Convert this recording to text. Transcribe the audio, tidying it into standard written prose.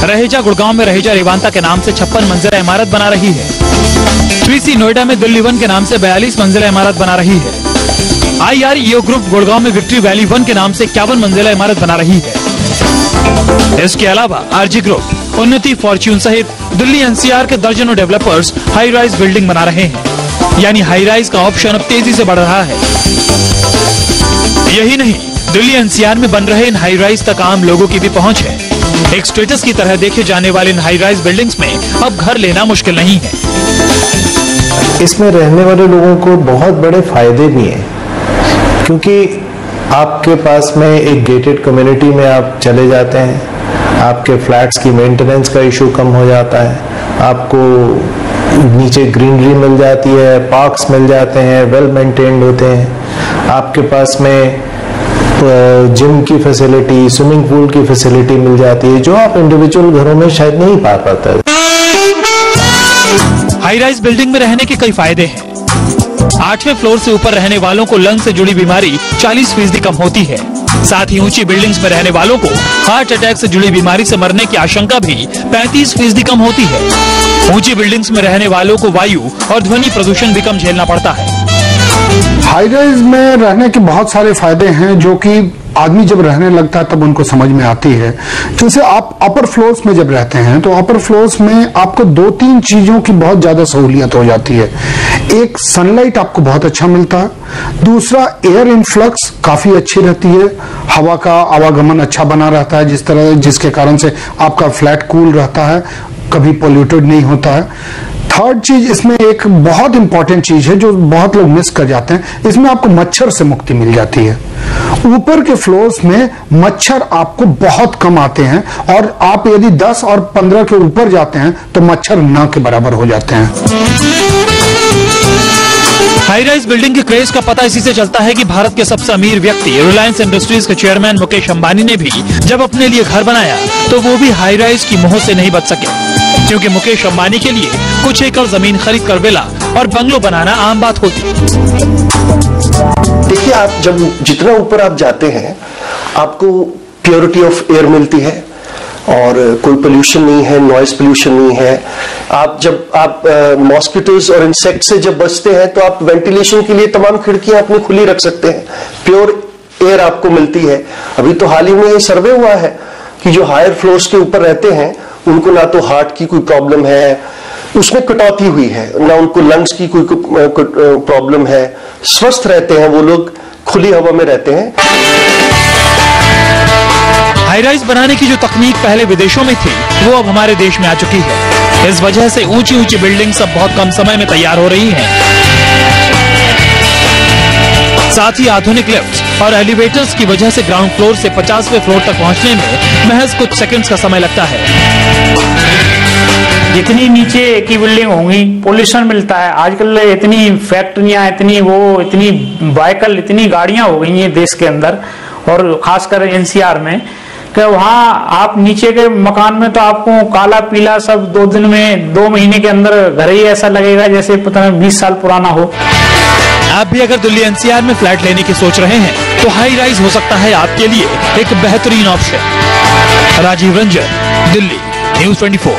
रहेजा गुड़गांव में रहेजा रेवांता के नाम से 56 मंजिला इमारत बना रही है। 3C नोएडा में दिल्ली 1 के नाम से 42 मंजिला इमारत बना रही है। IREO ग्रुप गुड़गांव में विक्ट्री वैली 1 के नाम से 51 मंजिला इमारत बना रही है। इसके अलावा RG ग्रुप, उन्नति, फॉर्च्यून सहित दिल्ली NCR के दर्जनों डेवलपर्स हाई राइज बिल्डिंग बना रहे हैं। यानी हाई राइज का ऑप्शन अब तेजी से बढ़ रहा है। यही नहीं, दिल्ली NCR में बन रहे इन हाई राइज तक आम लोगों की भी पहुंच है। एक स्टेटस की तरह देखे जाने वाले इन हाई राइज बिल्डिंग्स में अब घर लेना मुश्किल नहीं है। इसमें रहने वाले लोगों को बहुत बड़े फायदे भी हैं, क्योंकि आपके पास में एक गेटेड कम्युनिटी में आप चले जाते हैं, आपके फ्लैट्स की मेंटेनेंस का इशू कम हो जाता है, आपको नीचे ग्रीनरी मिल जाती है, पार्क्स मिल जाते हैं, वेल मेंटेन्ड होते हैं, आपके पास में जिम की फैसिलिटी, स्विमिंग पूल की फैसिलिटी मिल जाती है, जो आप इंडिविजुअल घरों में शायद नहीं पा पाते। हाई राइज बिल्डिंग में रहने के कई फायदे हैं। 8वें फ्लोर से ऊपर रहने वालों को लंग से जुड़ी बीमारी 40% कम होती है। साथ ही ऊंची बिल्डिंग्स में रहने वालों को हार्ट अटैक से जुड़ी बीमारी से मरने की आशंका भी 35% कम होती है। ऊंची बिल्डिंग्स में रहने वालों को वायु और ध्वनि प्रदूषण भी कम झेलना पड़ता है। हाई राइज में रहने के बहुत सारे फायदे हैं, जो कि आदमी जब रहने लगता है तब उनको समझ में आती है। जैसे आप अपर फ्लोर्स में जब रहते हैं तो अपर फ्लोर्स में आपको 2-3 चीजों की बहुत ज्यादा सहूलियत हो जाती है। एक, सनलाइट आपको बहुत अच्छा मिलता है। दूसरा, एयर इनफ्लक्स काफी अच्छी रहती है, हवा का आवागमन अच्छा बना रहता है, जिसके कारण से आपका फ्लैट कूल रहता है, कभी पोल्यूटेड नहीं होता है। थर्ड चीज, इसमें एक बहुत इंपॉर्टेंट चीज है जो बहुत लोग मिस कर जाते हैं, इसमें आपको मच्छर से मुक्ति मिल जाती है। ऊपर के फ्लोर्स में मच्छर आपको बहुत कम आते हैं, और आप यदि 10 और 15 के ऊपर जाते हैं तो मच्छर न के बराबर हो जाते हैं। हाई राइज बिल्डिंग के क्रेज का पता इसी से चलता है कि भारत के सबसे अमीर व्यक्ति रिलायंस इंडस्ट्रीज के चेयरमैन मुकेश अंबानी ने भी जब अपने लिए घर बनाया तो वो भी हाई राइज की मोह से नहीं बच सके, क्योंकि मुकेश अंबानी के लिए कुछ एकड़ जमीन खरीद कर विला और बंगलो बनाना आम बात होती। देखिए, आप जब जितना ऊपर आप जाते हैं आपको प्योरिटी ऑफ एयर मिलती है और कोई पोल्यूशन नहीं है, नॉइज पोल्यूशन नहीं है। आप मॉस्किटोज और इंसेक्ट से जब बचते हैं तो आप वेंटिलेशन के लिए तमाम खिड़कियां अपनी खुली रख सकते हैं, प्योर एयर आपको मिलती है। अभी तो हाल ही में ये सर्वे हुआ है कि जो हायर फ्लोर्स के ऊपर रहते हैं उनको ना तो हार्ट की कोई प्रॉब्लम है, उसमें कटौती हुई है, ना उनको लंग्स की कोई प्रॉब्लम है, स्वस्थ रहते हैं वो लोग, खुली हवा में रहते हैं। हाई राइज बनाने की जो तकनीक पहले विदेशों में थी वो अब हमारे देश में आ चुकी है। इस वजह से ऊंची ऊंची बिल्डिंग्स अब बहुत कम समय में तैयार हो रही हैं। साथ ही आधुनिक लिफ्ट्स और एलिवेटर्स की वजह से ग्राउंड फ्लोर से 50वें फ्लोर तक पहुंचने में महज कुछ सेकंड्स का समय लगता है। जितनी नीचे की बिल्डिंग होंगी पोल्यूशन मिलता है। आजकल इतनी फैक्ट्रियां, इतनी व्हीकल, इतनी गाड़ियां हो गई हैं देश के अंदर और खासकर NCR में, कि वहाँ आप नीचे के मकान में तो आपको काला पीला सब 2 महीने के अंदर घर ही ऐसा लगेगा जैसे पता नहीं 20 साल पुराना हो। आप भी अगर दिल्ली NCR में फ्लैट लेने की सोच रहे हैं तो हाई राइज हो सकता है आपके लिए एक बेहतरीन ऑप्शन। राजीव रंजन, दिल्ली, News 24।